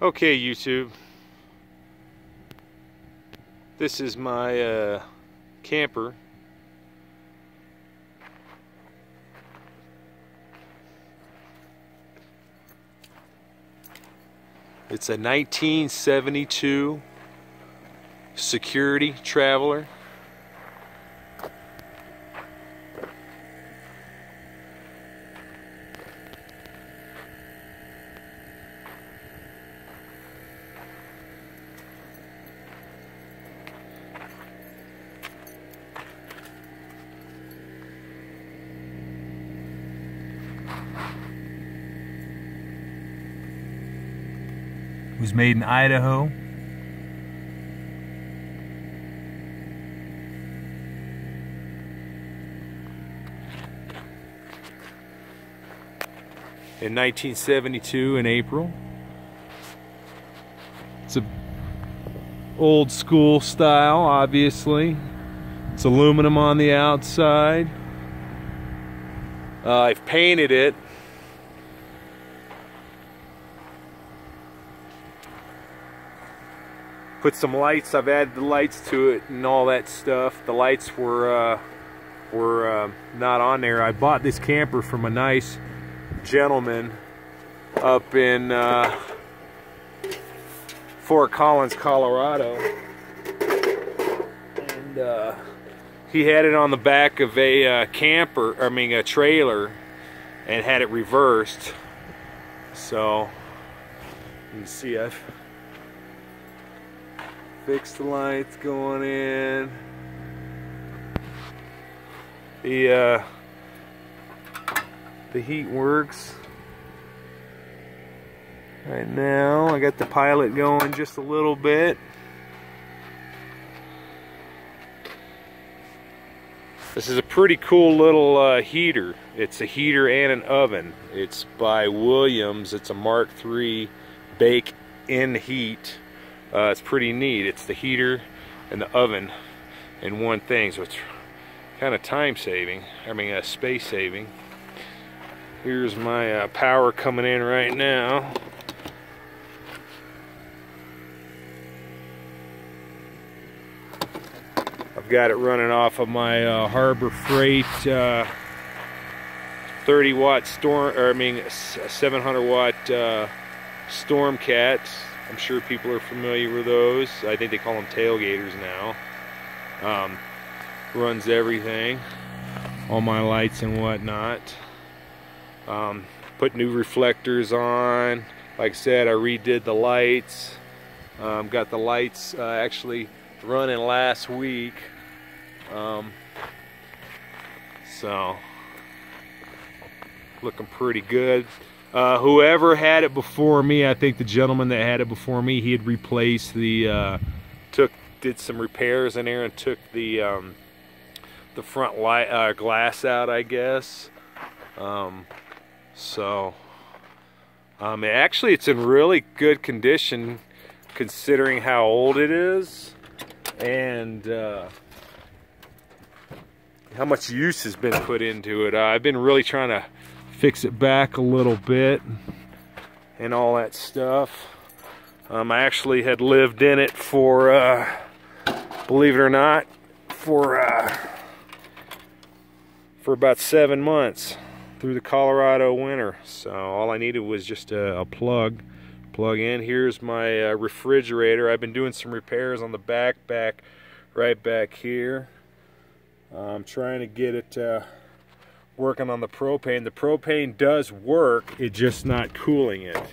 Okay, YouTube, this is my camper. It's a 1972 Security Traveler. It was made in Idaho. In 1972 in April. It's a old school style, obviously. It's aluminum on the outside. I've painted it. Put some lights. I've added the lights to it and all that stuff. The lights were not on there. I bought this camper from a nice gentleman up in Fort Collins, Colorado, and he had it on the back of a a trailer, and had it reversed. So you can see I've fixed the lights going in. The heat works right now. I got the pilot going just a little bit. This is a pretty cool little heater. It's a heater and an oven. It's by Williams. It's a Mark III bake-in heat. It's pretty neat. It's the heater and the oven in one thing, so it's kind of time saving. Space saving. Here's my power coming in right now. I've got it running off of my Harbor Freight 30-watt storm, 700-watt Stormcats. I'm sure people are familiar with those. I think they call them tailgaters now. Runs everything, all my lights and whatnot. Put new reflectors on. Like I said, I redid the lights. Got the lights actually running last week. So looking pretty good. Whoever had it before me, I think the gentleman that had it before me, he had replaced the did some repairs in there and took the front light glass out, I guess. Actually it's in really good condition considering how old it is and how much use has been put into it. I've been really trying to fix it back a little bit and all that stuff. I actually had lived in it for believe it or not, for about 7 months through the Colorado winter. So all I needed was just a plug in. Here's my refrigerator. I've been doing some repairs on the back right back here. I'm trying to get it working on the propane. The propane does work, it's just not cooling it.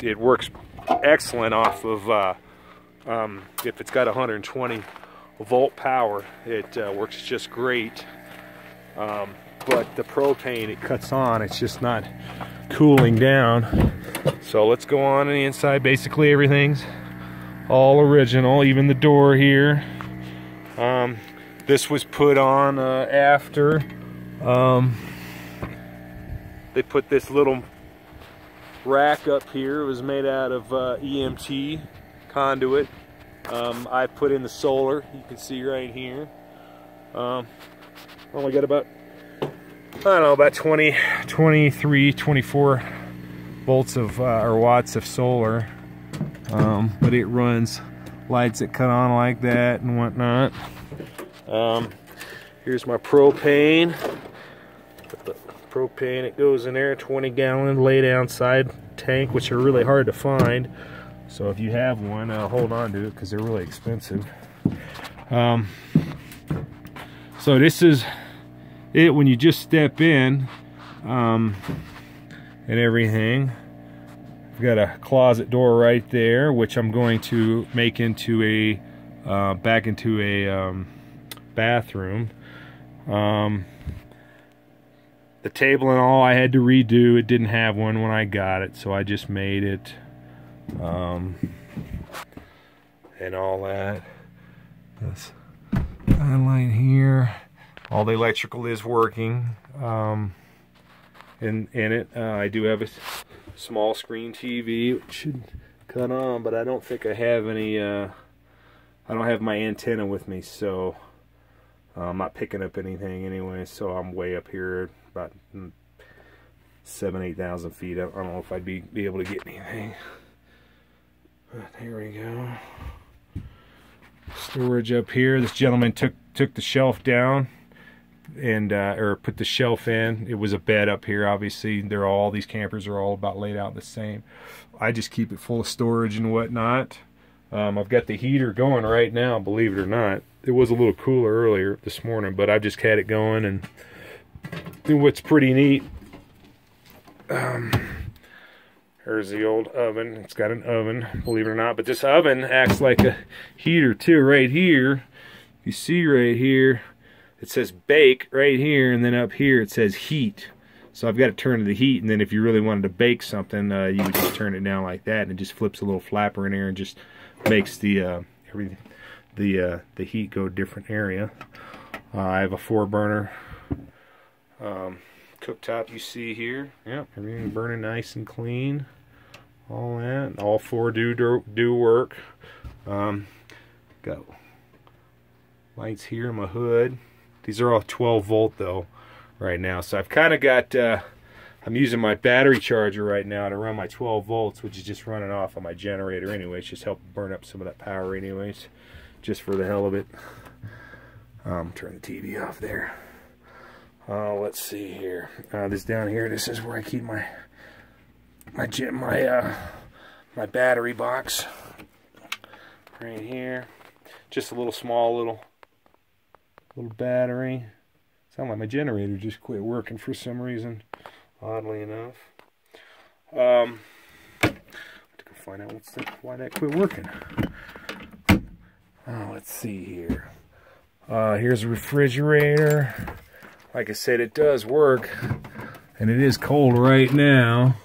It works excellent off of if it's got 120 volt power, it works just great. But the propane, it cuts on, it's just not cooling down. So let's go on the inside. Basically everything's all original, even the door here. This was put on after they put this little rack up here. It was made out of EMT conduit. I put in the solar, you can see right here. Only got about, I don't know, about 23, 24 volts of or watts of solar, but it runs lights that cut on like that and whatnot. Here's my propane. Put the propane, it goes in there, 20-gallon lay down side tank, which are really hard to find. So if you have one, hold on to it because they're really expensive. So this is it when you just step in, and everything. I've got a closet door right there, which I'm going to make into a back into a bathroom. The table and all I had to redo. It didn't have one when I got it, so I just made it, and all that. This line here, all the electrical is working. In it, I do have a small screen TV, which should cut on, but I don't think I have any. I don't have my antenna with me, so I'm not picking up anything anyway. So I'm way up here, about 7,000–8,000 feet. I don't know if I'd be able to get anything. But here we go. Storage up here. This gentleman took the shelf down and or put the shelf in. It was a bed up here. Obviously, all these campers are all about laid out the same. I just keep it full of storage and whatnot. I've got the heater going right now, believe it or not. It was a little cooler earlier this morning, but I've just had it going. And what's pretty neat, there's the old oven. It's got an oven, believe it or not, but this oven acts like a heater too. Right here, you see right here, it says bake right here, and then up here it says heat. So I've got to turn to the heat, and then if you really wanted to bake something, you would just turn it down like that, and it just flips a little flapper in there and just makes the the heat go a different area. I have a 4-burner cooktop you see here. Yep, everything burning nice and clean. All that, all 4 do work. Got lights here in my hood. These are all 12 volt though right now, so I've kind of got I'm using my battery charger right now to run my 12 volts, which is just running off of my generator anyway. It's just helping burn up some of that power anyways, just for the hell of it. Turn the TV off there. Let's see here. This down here, this is where I keep my battery box. Right here. Just a little small little battery. Sound like my generator just quit working for some reason, oddly enough. I have to find out why that quit working. Let's see here. Here's a refrigerator. Like I said, it does work, and it is cold right now.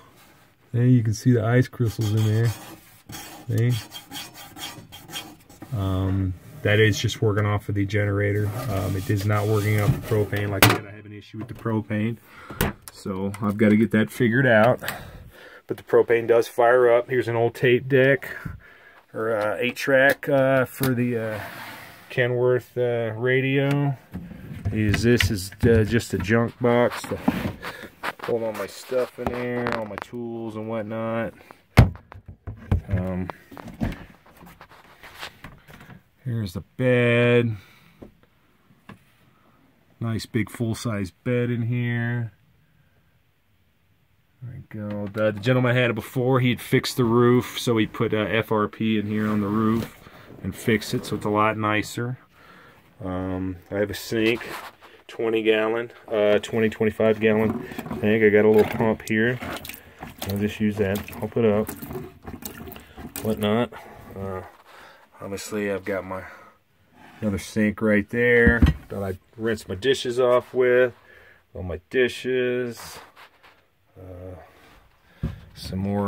There you can see the ice crystals in there. See? That is just working off of the generator. It is not working off the propane. Like I said, I have an issue with the propane, so I've got to get that figured out. But the propane does fire up. Here's an old tape deck, or 8-track for the Kenworth radio. This is just a junk box to hold all my stuff in there, all my tools and whatnot. Here's the bed. Nice big full-size bed in here. There we go. The gentleman had it before. He had fixed the roof, so he put FRP in here on the roof and fixed it, so it's a lot nicer. I have a sink, 20-gallon, 25-gallon tank. I got a little pump here. I'll just use that, pump it up, whatnot. Obviously, I've got another sink right there that I rinse my dishes off with. All my dishes. Some more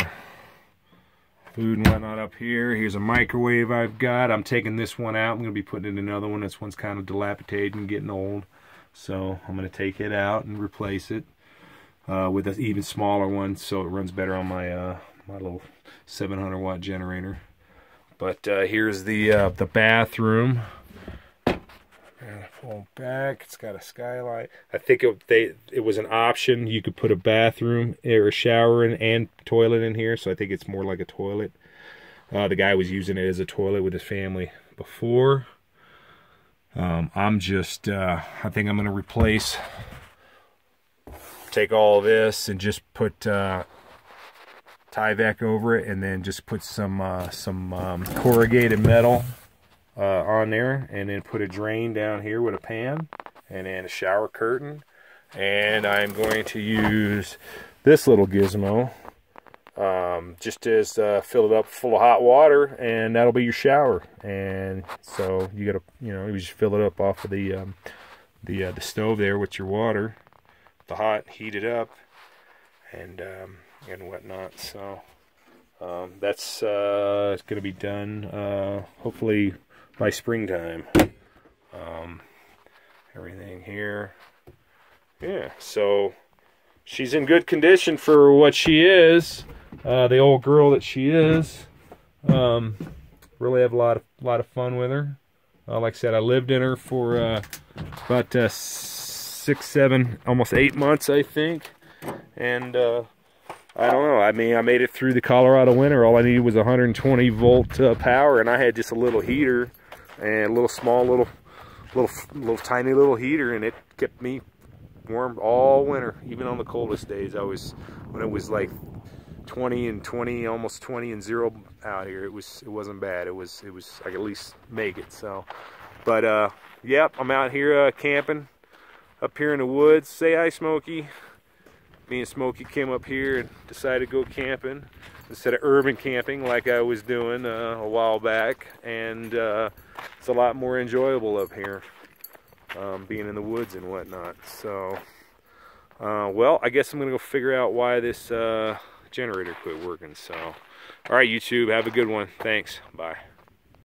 food and whatnot up here. Here's a microwave I've got. I'm taking this one out. I'm going to be putting in another one. This one's kind of dilapidated and getting old. So I'm going to take it out and replace it with an even smaller one so it runs better on my my little 700-watt generator. But here's the bathroom. And pull back. It's got a skylight. I think it was an option. You could put a bathroom or a shower and toilet in here, so I think it's more like a toilet. The guy was using it as a toilet with his family before. I'm just, I think I'm going to take all this and just put Tyvek over it, and then just put some corrugated metal on there, and then put a drain down here with a pan, and then a shower curtain. And I'm going to use this little gizmo just as fill it up full of hot water, and that'll be your shower. And so you gotta, you just fill it up off of the stove there with your water, the hot, heat it up, and whatnot. So that's gonna be done hopefully by springtime. Everything here, yeah. So she's in good condition for what she is. The old girl that she is. Really have a lot of fun with her. Like I said, I lived in her for about 6, 7, almost 8 months, I think. And I don't know. I mean, I made it through the Colorado winter. All I needed was 120 volt power, and I had just a little heater and a little small, little tiny little heater, and it kept me warm all winter, even on the coldest days. When it was like 20 and 20, almost 20 and 0 out here, it wasn't bad. It was I could at least make it. So, but yep, I'm out here camping up here in the woods. Say hi, Smokey. Me and Smokey came up here and decided to go camping instead of urban camping like I was doing a while back, and it's a lot more enjoyable up here, being in the woods and whatnot. So well, I guess I'm gonna go figure out why this generator quit working. So, all right, YouTube, have a good one. Thanks. Bye.